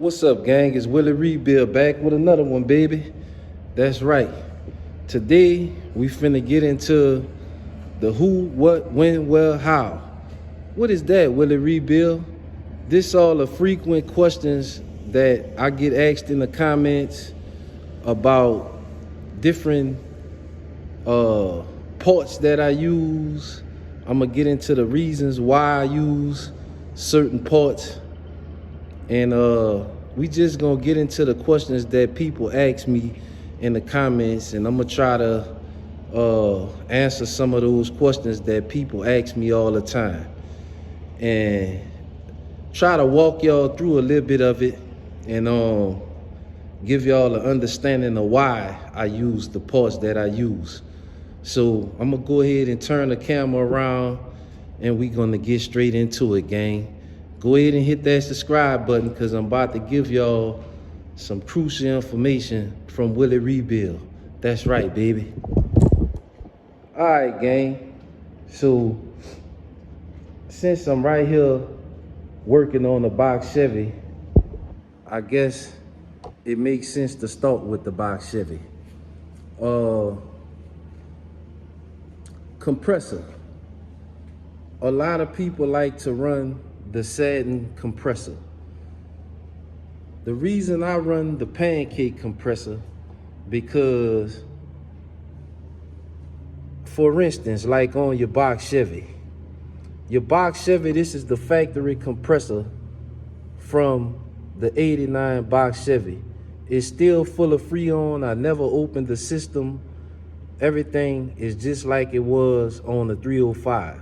What's up, gang? It's Willie Rebuildz back with another one, baby. That's right. Today, we finna get into the who, what, when, where, how. What is that, Willie Rebuildz? This all the frequent questions that I get asked in the comments about different parts that I use. I'm gonna get into the reasons why I use certain parts. And we just gonna get into the questions that people ask me in the comments, and I'm gonna try to answer some of those questions that people ask me all the time, and try to walk y'all through a little bit of it, and give y'all an understanding of why I use the parts that I use. So I'm gonna go ahead and turn the camera around, and we gonna get straight into it, gang. Go ahead and hit that subscribe button, because I'm about to give y'all some crucial information from Willie Rebuildz. That's right, baby. All right, gang. So since I'm right here working on the box Chevy, I guess it makes sense to start with the box Chevy. Compressor. A lot of people like to run the satin compressor. The reason I run the pancake compressor, because for instance, like on your box Chevy, this is the factory compressor from the '89 box Chevy. It's still full of Freon. I never opened the system. Everything is just like it was on the 305.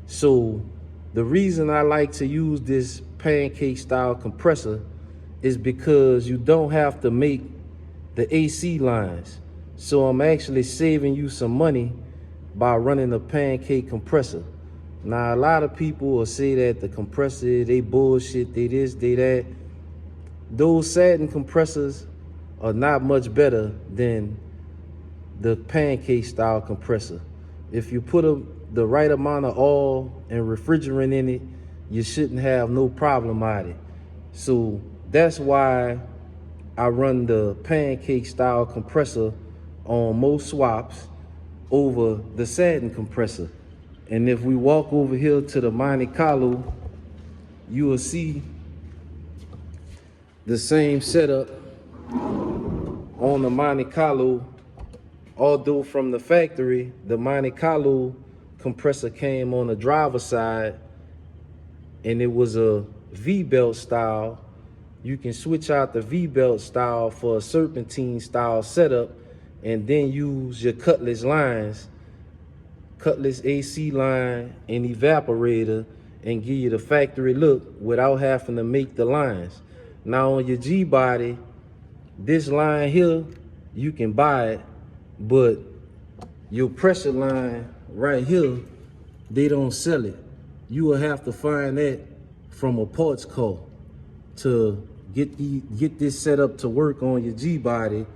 So the reason I like to use this pancake style compressor is because you don't have to make the AC lines. So I'm actually saving you some money by running a pancake compressor. Now, a lot of people will say that the compressor, they bullshit, they this, they that. Those satin compressors are not much better than the pancake style compressor. If you put the right amount of oil and refrigerant in it, you shouldn't have no problem at it. So that's why I run the pancake style compressor on most swaps over the satin compressor. And if we walk over here to the Monte Carlo, you will see the same setup on the Monte Carlo. Although from the factory, the Monte Carlo compressor came on the driver's side, and it was a V-belt style. You can switch out the V-belt style for a serpentine style setup, and then use your Cutlass lines, Cutlass AC line and evaporator, and give you the factory look without having to make the lines. Now on your G-body, this line here, you can buy it, but your pressure line right here, they don't sell it. You will have to find that from a parts call to get this set up to work on your G-body,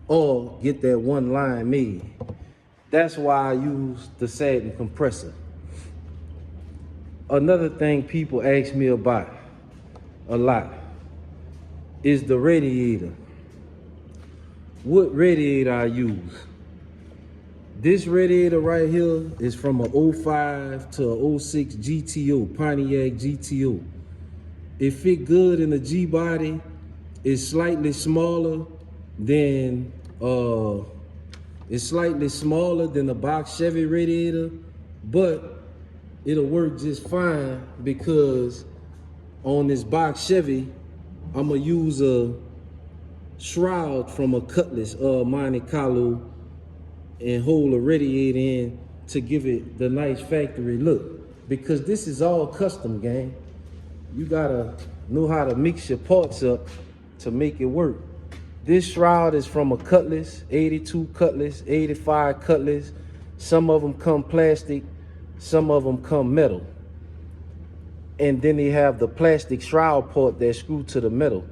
or get that one line made. That's why I use the satin compressor. Another thing people ask me about a lot is the radiator. What radiator I use? This radiator right here is from a 05 to a 06 GTO, Pontiac GTO. It fit good in the G-body. It's slightly smaller than the box Chevy radiator, but it'll work just fine, because on this box Chevy, I'm gonna use a shroud from a Cutlass Monte Carlo and hold a radiator in to give it the nice factory look, because this is all custom, gang. You gotta know how to mix your parts up to make it work. This shroud is from a Cutlass, 82 Cutlass, 85 Cutlass. Some of them come plastic, some of them come metal. And then they have the plastic shroud part that's screwed to the metal.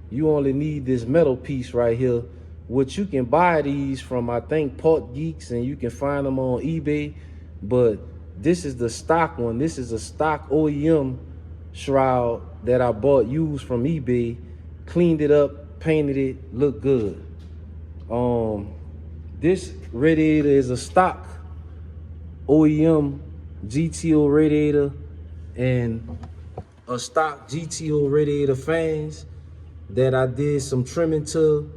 You only need this metal piece right here, which you can buy these from, I think, Part Geeks, and you can find them on eBay. But this is the stock one. This is a stock OEM shroud that I bought used from eBay, cleaned it up, painted it, looked good. This radiator is a stock OEM GTO radiator and a stock GTO radiator fans that I did some trimming to.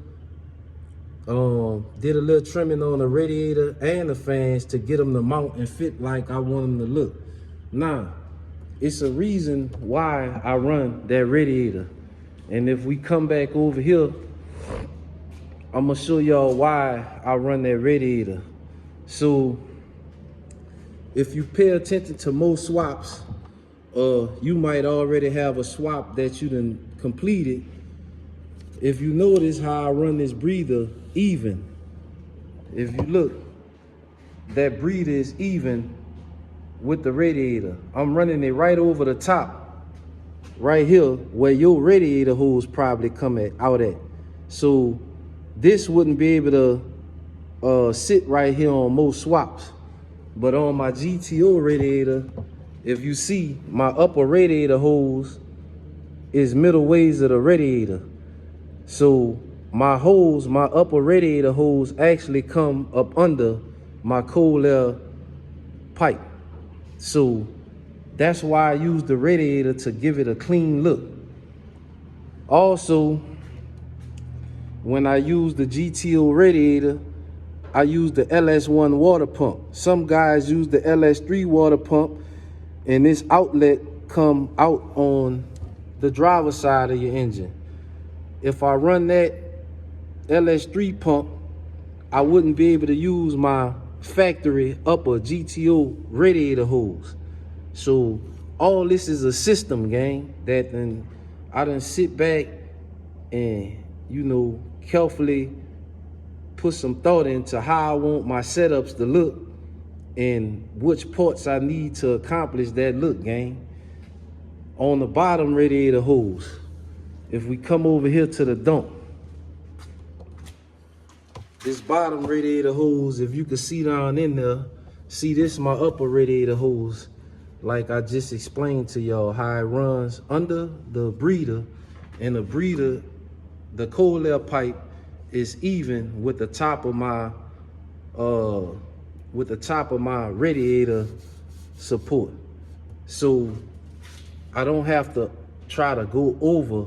Did a little trimming on the radiator and the fans to get them to mount and fit like I want them to look. Now, it's a reason why I run that radiator. And if we come back over here, I'm gonna show y'all why I run that radiator. So, if you pay attention to most swaps, you might already have a swap that you done completed. If you notice how I run this breather even, if you look, that breather is even with the radiator. I'm running it right over the top, right here, where your radiator hose probably come out at. So this wouldn't be able to sit right here on most swaps. But on my GTO radiator, if you see, my upper radiator hose is middle ways of the radiator. So my upper radiator hose actually come up under my cold air pipe. So that's why I use the radiator, to give it a clean look. Also, when I use the GTO radiator, I use the LS1 water pump. Some guys use the LS3 water pump, and this outlet come out on the driver's side of your engine. If I run that LS3 pump, I wouldn't be able to use my factory upper GTO radiator hose. So all this is a system, gang, that I done sit back and, you know, carefully put some thought into how I want my setups to look and which parts I need to accomplish that look, gang. On the bottom radiator hose, if we come over here to the dump, this bottom radiator hose, if you can see down in there, see this is my upper radiator hose. Like I just explained to y'all how it runs under the breather, and the breather, the cold air pipe is even with the top of my radiator support. So I don't have to try to go over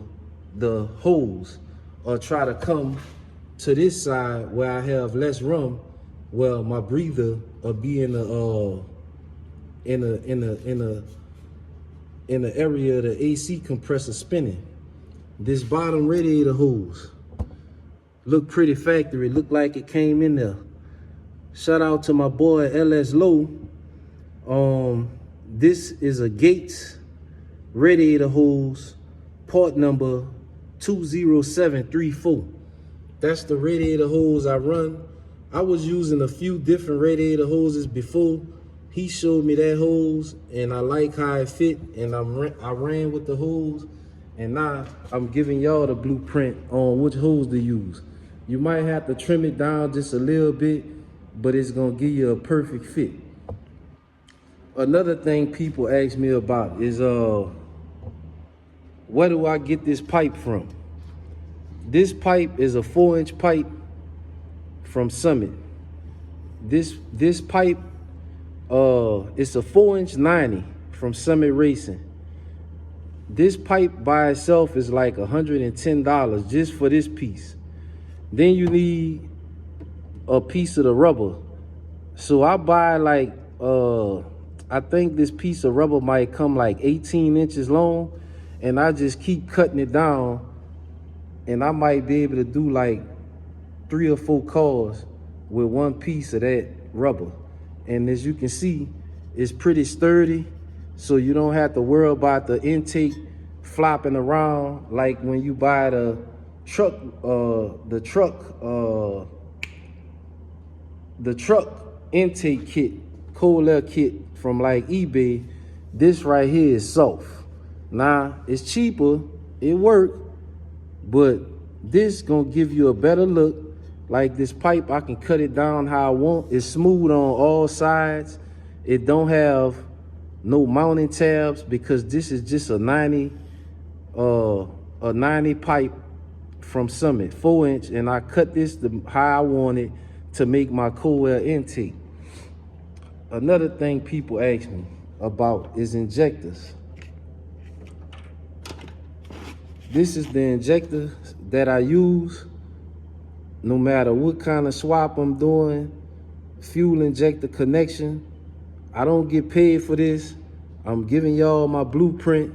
the hose or try to come to this side where I have less room. Well, my breather will be in the area of the AC compressor spinning. This bottom radiator hose look pretty factory, look like it came in there. Shout out to my boy LS Low. This is a Gates radiator hose, part number 20734. That's the radiator hose I run. I was using a few different radiator hoses before. He showed me that hose, and I like how it fit, and I ran with the hose, and now I'm giving y'all the blueprint on which hose to use. You might have to trim it down just a little bit, but it's gonna give you a perfect fit. Another thing people ask me about is where do I get this pipe from? This pipe is a 4-inch pipe from Summit. This pipe, it's a 4-inch 90 from Summit Racing. This pipe by itself is like $110 just for this piece. Then you need a piece of the rubber. So I buy like, I think this piece of rubber might come like 18 inches long, and I just keep cutting it down, and I might be able to do like 3 or 4 cars with one piece of that rubber. And as you can see, it's pretty sturdy, so you don't have to worry about the intake flopping around like when you buy the truck intake kit, cold air kit from like eBay. This right here is soft. Now, it's cheaper, it work, but this gonna give you a better look. Like this pipe, I can cut it down how I want. It's smooth on all sides. It don't have no mounting tabs because this is just a 90 pipe from Summit, 4-inch, and I cut this to how I want it to make my cold air intake. Another thing people ask me about is injectors. This is the injector that I use no matter what kind of swap I'm doing, fuel injector connection. I don't get paid for this. I'm giving y'all my blueprint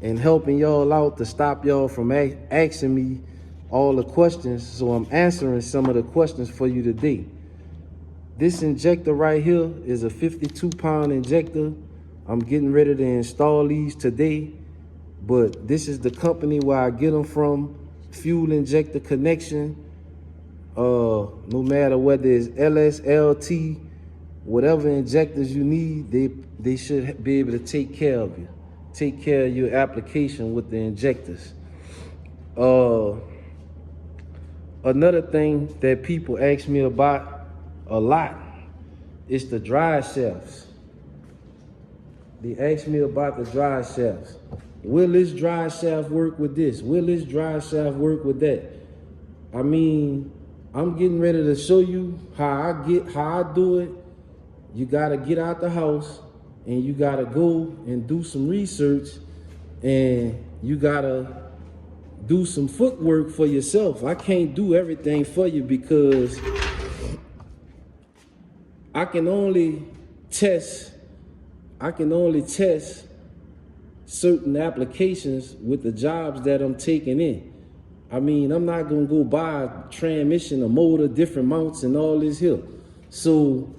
and helping y'all out to stop y'all from asking me all the questions. So I'm answering some of the questions for you today. This injector right here is a 52-pound injector. I'm getting ready to install these today, but this is the company where I get them from, fuel injector connection. No matter whether it's LS, LT, whatever injectors you need, they should be able to take care of you. Take care of your application with the injectors. Another thing that people ask me about a lot is the driveshafts. They ask me about the driveshafts. Will this driveshaft work with this? Will this driveshaft work with that? I mean, I'm getting ready to show you how I do it. You gotta get out the house and you gotta go and do some research, and you gotta do some footwork for yourself. I can't do everything for you because I can only test certain applications with the jobs that I'm taking in. I mean, I'm not gonna go buy a transmission, a motor, different mounts and all this here. So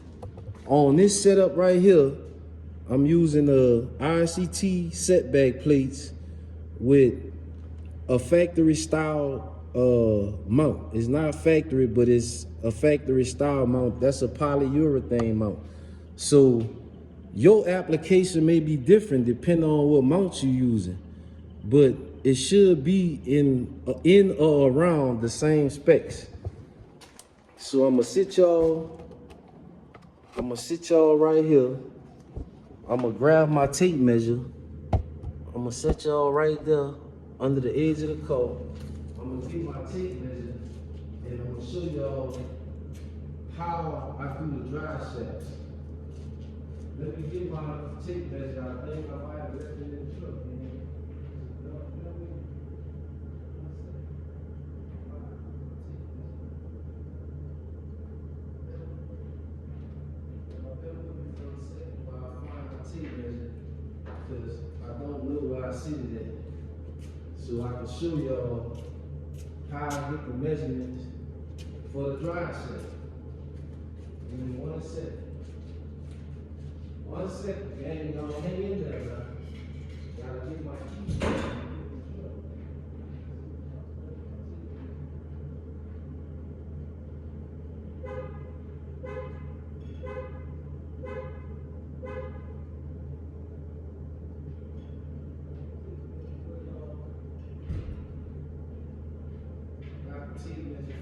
on this setup right here, I'm using a RCT setback plates with a factory style mount. It's not factory, but it's a factory style mount. That's a polyurethane mount. So your application may be different depending on what mount you're using, but it should be in or around the same specs. So I'm gonna sit y'all right here. I'm gonna grab my tape measure. I'm gonna set y'all right there under the edge of the car. I'm gonna get my tape measure and I'm gonna show y'all how I do the drive shafts. Let me get my tape measure. I think I might have left it in the truck. Because I don't know where I sit it at. So I can show y'all how I get the measurements for the drive shaft. Give me 1 second. 1 second, gang, don't hang in there, bro. Gotta get my keys.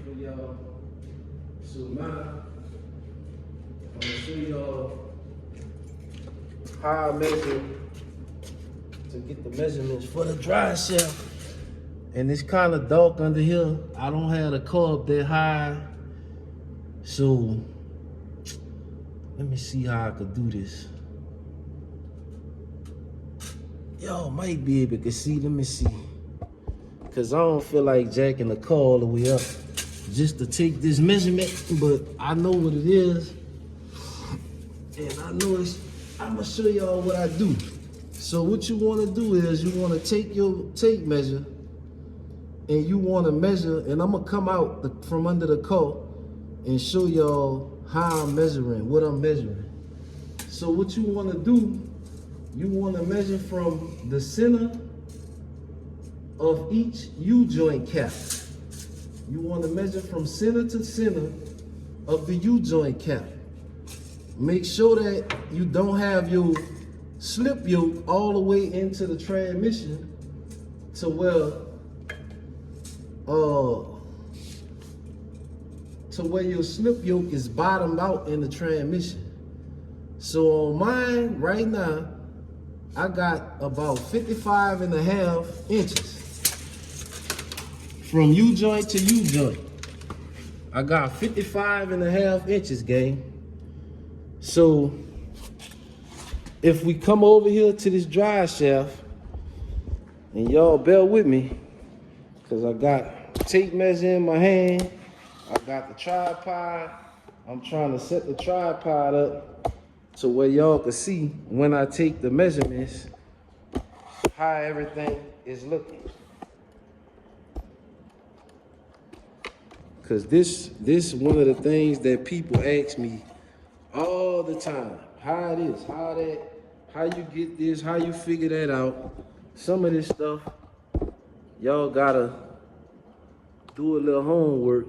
For y'all. So now I'm gonna show y'all how I measure to get the measurements for the drive shaft. And it's kind of dark under here. I don't have the car up that high. So let me see how I could do this. Y'all might be able to see. Let me see. Cause I don't feel like jacking the car all the way up just to take this measurement, but I know what it is. And I know I'm gonna show y'all what I do. So what you wanna do is you wanna take your tape measure and you wanna measure, and I'm gonna come out from under the car and show y'all how I'm measuring, what I'm measuring. So what you wanna do, you wanna measure from the center of each U-joint cap. You want to measure from center to center of the U-joint cap. Make sure that you don't have your slip yoke all the way into the transmission to where your slip yoke is bottomed out in the transmission. So on mine right now, I got about 55.5 inches from U-joint to U-joint. I got 55.5 inches, gang. So if we come over here to this drive shaft, and y'all bear with me, because I got tape measure in my hand, I got the tripod. I'm trying to set the tripod up to where y'all can see when I take the measurements, how everything is looking. Because this is one of the things that people ask me all the time. How it is, how you get this, how you figure that out. Some of this stuff, y'all gotta do a little homework.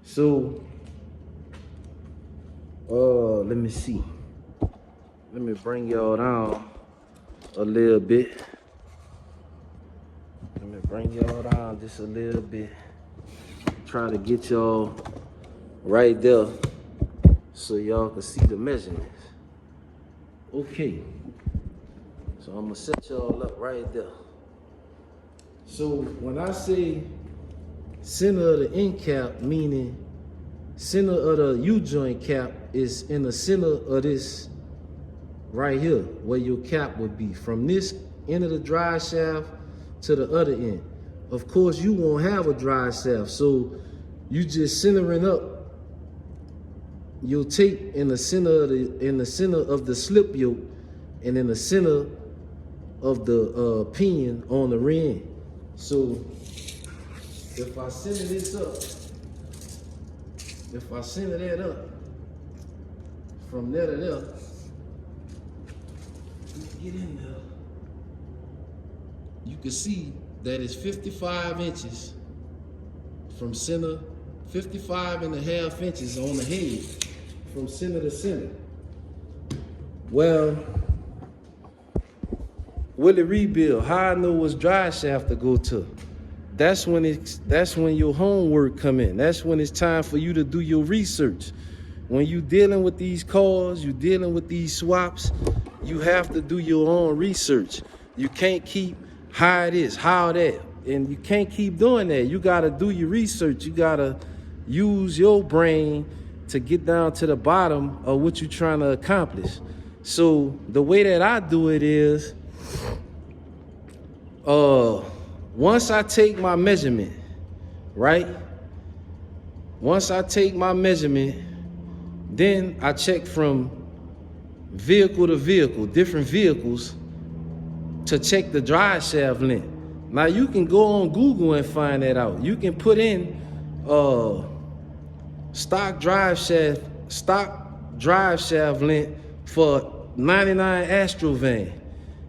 So, let me see. Let me bring y'all down a little bit. Let me bring y'all down just a little bit. Try to get y'all right there so y'all can see the measurements. Okay. So I'm gonna set y'all up right there. So when I say center of the end cap, meaning center of the U-joint cap is in the center of this right here, where your cap would be, from this end of the drive shaft to the other end. Of course, you won't have a drive shaft, so you just centering up your tape in the center of the slip yoke, and in the center of the pinion on the rear end. So if I center this up, if I center that up, from there to there, get in there, you can see that it's 55 inches from center, 55.5 inches on the head, from center to center. Well, Willie Rebuildz, how I know which drive shaft to go to. That's when your homework come in. That's when it's time for you to do your research. When you dealing with these cars, you dealing with these swaps, you have to do your own research. You can't keep how it is, how that, and you can't keep doing that. You gotta do your research. You gotta use your brain to get down to the bottom of what you're trying to accomplish. So the way that I do it is, once I take my measurement, right? Once I take my measurement, then I check from vehicle to vehicle, different vehicles, to check the drive shaft length. Now you can go on Google and find that out. You can put in stock drive shaft length for 99 Astro van,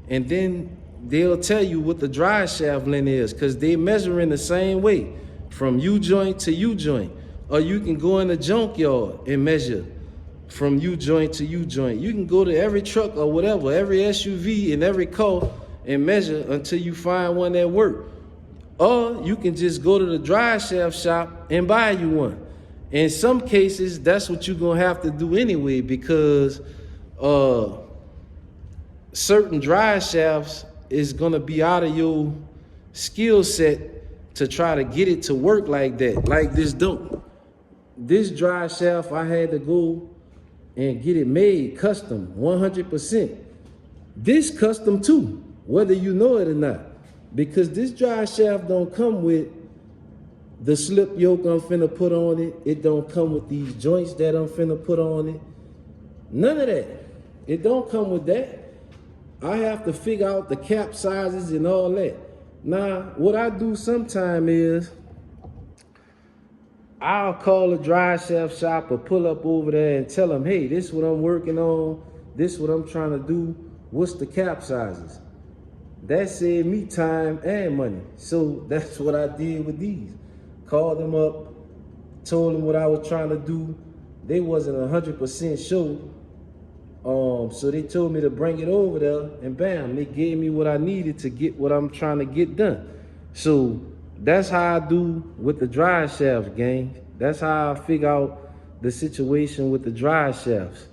and then they'll tell you what the drive shaft length is, because they measuring the same way from U-joint to U-joint. Or you can go in the junkyard and measure from U-joint to U-joint. You can go to every truck or whatever, every SUV and every car, and measure until you find one that works. Or you can just go to the drive shaft shop and buy you one. In some cases, that's what you're gonna have to do anyway, because certain drive shafts is gonna be out of your skill set to try to get it to work like that. Like this don't. This drive shaft, I had to go and get it made custom, 100%. This custom too, whether you know it or not. Because this drive shaft don't come with the slip yoke I'm finna put on it. It don't come with these joints that I'm finna put on it. None of that. It don't come with that. I have to figure out the cap sizes and all that. Now, what I do sometime is, I'll call a drive shaft shop or pull up over there and tell them, hey, this is what I'm working on. This is what I'm trying to do. What's the cap sizes? That saved me time and money. So that's what I did with these. Called them up, told them what I was trying to do. They wasn't 100% sure. So they told me to bring it over there, and bam, they gave me what I needed to get what I'm trying to get done. So that's how I do with the drive shafts, gang. That's how I figure out the situation with the drive shafts.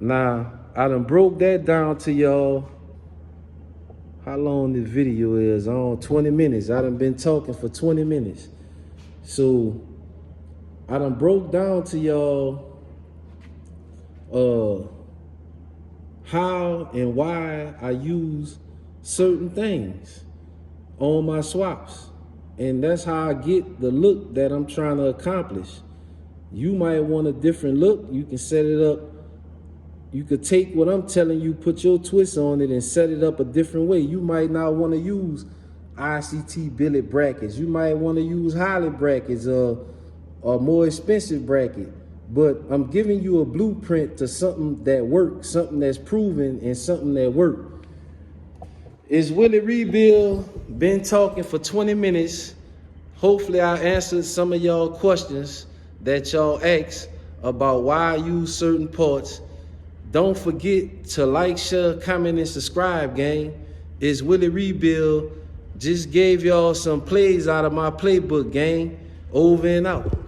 Now, I done broke that down to y'all. how long this video is. On 20 minutes. I done been talking for 20 minutes. So I done broke down to y'all how and why I use certain things on my swaps. And that's how I get the look that I'm trying to accomplish. You might want a different look. You can set it up. You could take what I'm telling you, put your twist on it, and set it up a different way. You might not want to use ICT billet brackets. You might want to use Holland brackets or more expensive bracket. But I'm giving you a blueprint to something that works, something that's proven, and something that works. It's Willie Rebuildz, been talking for 20 minutes. Hopefully I answered some of y'all questions that y'all asked about why I use certain parts. Don't forget to like, share, comment, and subscribe, gang. It's Willie Rebuildz. Just gave y'all some plays out of my playbook, gang. Over and out.